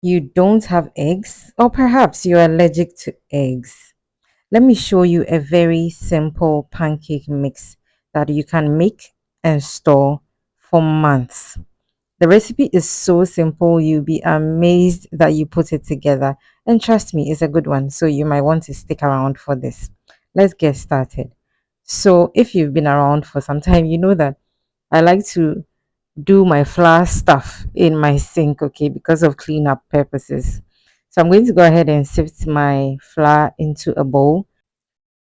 You don't have eggs, or perhaps you're allergic to eggs. Let me show you a very simple pancake mix that you can make and store for months. The recipe is so simple, you'll be amazed that you put it together. And trust me, it's a good one, so you might want to stick around for this. Let's get started. So, if you've been around for some time, you know that I like to do my flour stuff in my sink, okay, because of cleanup purposes. So, I'm going to go ahead and sift my flour into a bowl.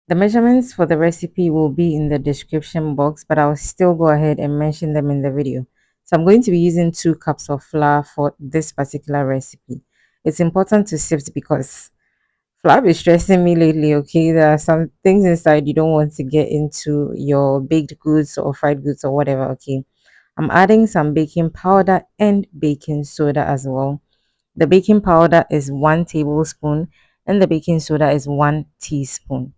The measurements for the recipe will be in the description box, but I'll still go ahead and mention them in the video. So I'm going to be using 2 cups of flour for this particular recipe. It's important to sift because flour is stressing me lately, okay? There are some things inside you don't want to get into your baked goods or fried goods or whatever, okay? I'm adding some baking powder and baking soda as well. The baking powder is 1 tablespoon and the baking soda is 1 teaspoon.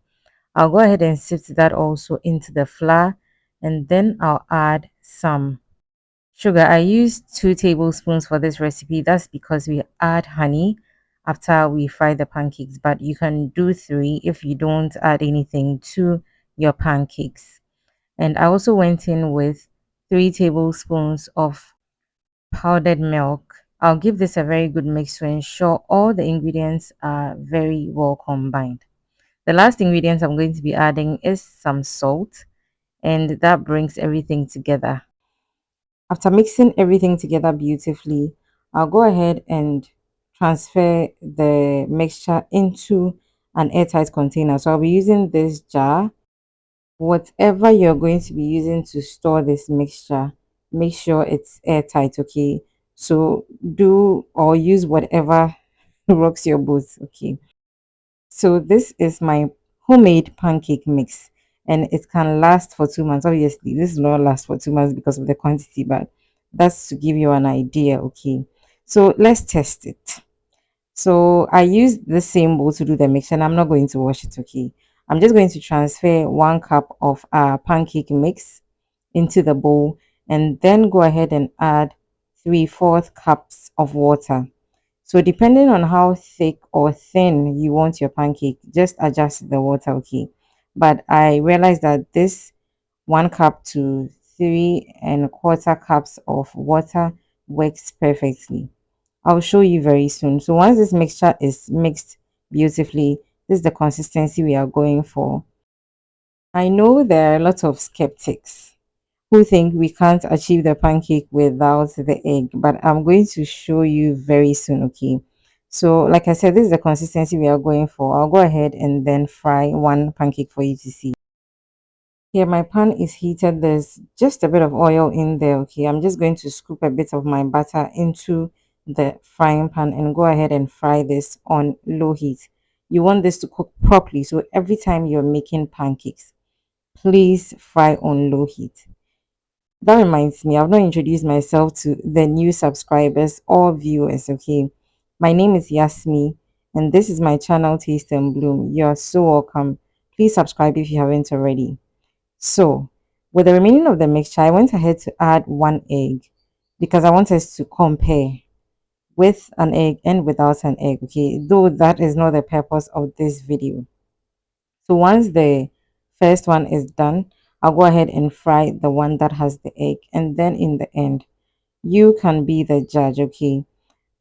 I'll go ahead and sift that also into the flour, and then I'll add some sugar. I use 2 tablespoons for this recipe. That's because we add honey after we fry the pancakes, but you can do 3 if you don't add anything to your pancakes. And I also went in with 3 tablespoons of powdered milk. I'll give this a very good mix to ensure all the ingredients are very well combined. The last ingredient I'm going to be adding is some salt, and that brings everything together. After mixing everything together beautifully, I'll go ahead and transfer the mixture into an airtight container. So I'll be using this jar. Whatever you're going to be using to store this mixture, make sure it's airtight, okay? So do or use whatever rocks your boat, okay? So this is my homemade pancake mix, and it can last for 2 months. Obviously, this will not last for 2 months because of the quantity, but that's to give you an idea. Okay, so let's test it. So I used the same bowl to do the mix, and I'm not going to wash it. Okay, I'm just going to transfer 1 cup of our pancake mix into the bowl, and then go ahead and add 3/4 cups of water. So depending on how thick or thin you want your pancake, just adjust the water, okay? But I realized that this 1 cup to 3¼ cups of water works perfectly. I'll show you very soon. So once this mixture is mixed beautifully, this is the consistency we are going for. I know there are a lot of skeptics who think we can't achieve the pancake without the egg, but I'm going to show you very soon, okay? So, like I said, this is the consistency we are going for. I'll go ahead and then fry 1 pancake for you to see. Here, my pan is heated. There's just a bit of oil in there, okay? I'm just going to scoop a bit of my butter into the frying pan and go ahead and fry this on low heat. You want this to cook properly, so every time you're making pancakes, please fry on low heat. That reminds me, I've not introduced myself to the new subscribers or viewers, okay? My name is Yasmi, and this is my channel, Taste and Bloom. You're so welcome. Please subscribe if you haven't already. So, with the remaining of the mixture, I went ahead to add 1 egg because I want us to compare with an egg and without an egg, okay? Though that is not the purpose of this video. So once the first one is done, I'll go ahead and fry the one that has the egg. And then in the end, you can be the judge, okay?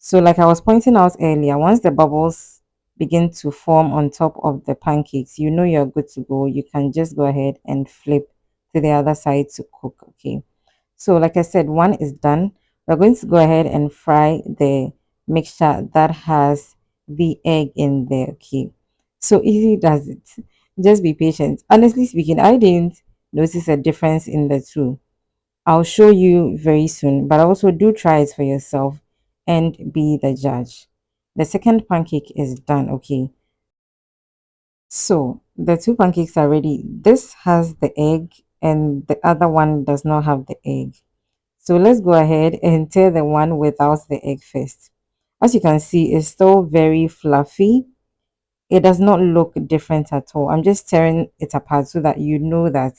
So like I was pointing out earlier, once the bubbles begin to form on top of the pancakes, you know you're good to go. You can just go ahead and flip to the other side to cook, okay? So like I said, one is done. We're going to go ahead and fry the mixture that has the egg in there, okay? So easy does it. Just be patient. Honestly speaking, I didn't notice a difference in the two. I'll show you very soon, but also do try it for yourself and be the judge. The second pancake is done, okay? So the 2 pancakes are ready. This has the egg and the other one does not have the egg. So let's go ahead and tear the one without the egg first. As you can see, it's still very fluffy. It does not look different at all. I'm just tearing it apart so that you know that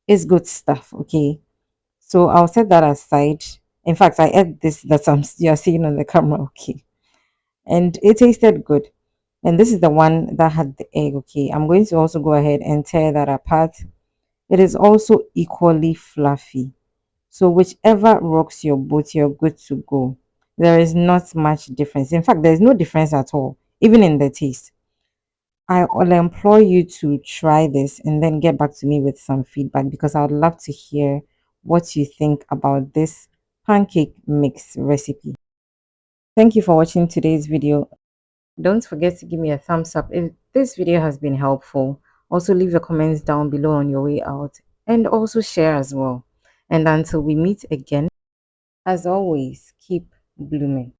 it's good stuff, okay? So I'll set that aside. In fact, I ate this that you're seeing on the camera, okay? and it tasted good. And this is the one that had the egg. Okay, I'm going to also go ahead and tear that apart. It is also equally fluffy. So whichever rocks your boat, you're good to go. There is not much difference. In fact, there's no difference at all, even in the taste. I will implore you to try this and then get back to me with some feedback because I would love to hear what you think about this pancake mix recipe. Thank you for watching today's video. Don't forget to give me a thumbs up if this video has been helpful. Also leave your comments down below on your way out and also share as well. And until we meet again, as always, keep blooming.